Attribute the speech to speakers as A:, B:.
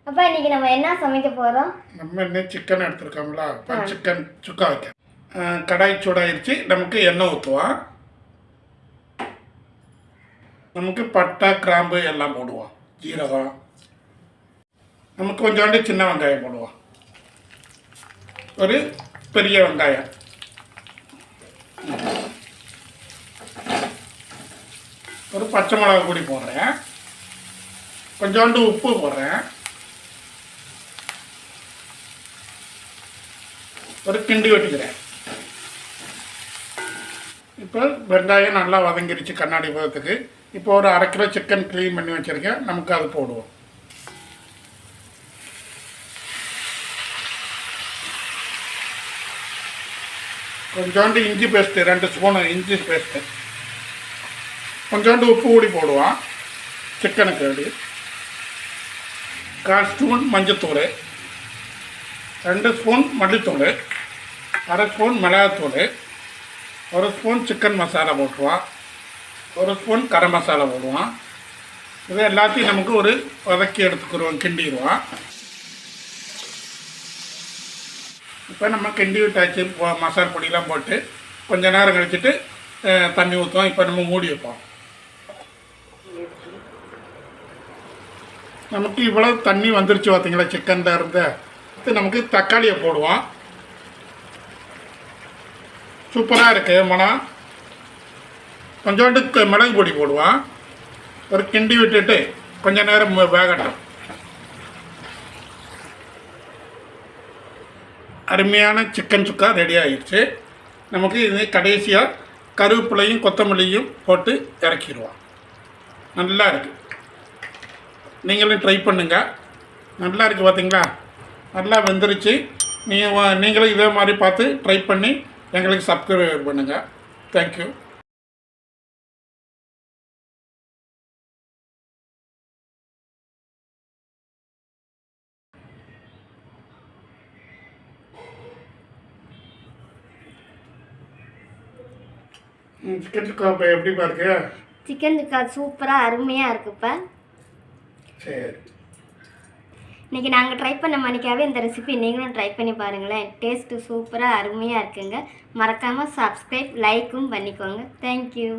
A: அப்பா இன்னைக்கு நம்ம என்ன சமைக்க போகிறோம்?
B: நம்ம இன்னும் சிக்கன் எடுத்துருக்கோம்ல, இப்போ சிக்கன் சுக்கா வைக்க கடாய் சூடாயிருச்சு. நமக்கு எண்ணெய் ஊற்றுவோம். நமக்கு பட்டை கிராம்பு எல்லாம் போடுவோம், ஜீரகம். நமக்கு கொஞ்சோண்டு சின்ன வெங்காயம் போடுவோம், ஒரு பெரிய வெங்காயம், ஒரு பச்சை மிளகா பொடி போடுறேன், கொஞ்சோண்டு உப்பு போடுறேன், ஒரு கிண்டி வெட்டிக்கிறேன். இப்போ வெங்காயம் நல்லா வதங்கிருச்சு கண்ணாடி பதத்துக்கு. இப்போ ஒரு 1/2 கிலோ சிக்கன் க்ளீன் பண்ணி வச்சுருக்கேன், நமக்கு அது போடுவோம். கொஞ்சோண்டு இஞ்சி பேஸ்ட்டு, 2 ஸ்பூனு இஞ்சி பேஸ்ட்டு, கொஞ்சோண்டு உப்பு கூடி போடுவோம் சிக்கனுக்கு. அப்படி 1/4 ஸ்பூன் மஞ்சத்தூள், 2 ஸ்பூன் மல்லித்தூள், 1/2 ஸ்பூன் மிளகாத்தூள், 1 ஸ்பூன் சிக்கன் மசாலா போட்டுருவோம், 1 ஸ்பூன் கரம் மசாலா போடுவோம். இது எல்லாத்தையும் நமக்கு ஒரு வதக்கி எடுத்துக்கிடுவோம், கிண்டிடுவோம். இப்போ நம்ம கிண்டி விட்டாச்சு. மசாலா பொடியெலாம் போட்டு கொஞ்சம் நேரம் கழிச்சிட்டு தண்ணி ஊற்றுவோம். இப்போ நம்ம மூடி வைப்போம். நமக்கு இவ்வளோ தண்ணி வந்துருச்சு பார்த்தீங்களா சிக்கனில் இருந்து. நமக்கு தக்காளியை போடுவோம். சூப்பராக இருக்குது மனம். கொஞ்சோண்டு மிளகு பொடி போடுவோம். ஒரு கிண்டி விட்டுட்டு கொஞ்சம் நேரம் வேகட்டும். அருமையான சிக்கன் சுக்கா ரெடி ஆகிடுச்சு. நமக்கு இது கடைசியாக கருவேப்பிலையும் கொத்தமல்லியும் போட்டு இறக்கிடுவோம். நல்லா இருக்குது, நீங்களும் ட்ரை பண்ணுங்கள். நல்லா இருக்குது பார்த்தீங்களா, நல்லா வெந்துருச்சு. நீங்களும் இதே மாதிரி பார்த்து ட்ரை பண்ணி எங்களுக்கு சப்ஸ்கிரைப் பண்ணுங்கள். தேங்க்யூ. சிக்கன் சுக்கா இப்போ எப்படி பாருக்கு?
A: சிக்கன் சுக்கா சூப்பராக அருமையாக இருக்குப்பா.
B: சரி,
A: இன்றைக்கி நாங்கள் ட்ரை பண்ண மணிக்காகவே இந்த ரெசிபி நீங்களும் ட்ரை பண்ணி பாருங்களேன். டேஸ்ட்டு சூப்பராக அருமையாக இருக்குங்க. மறக்காமல் சப்ஸ்கிரைப் லைக்கும் பண்ணிக்கோங்க. தேங்க்யூ.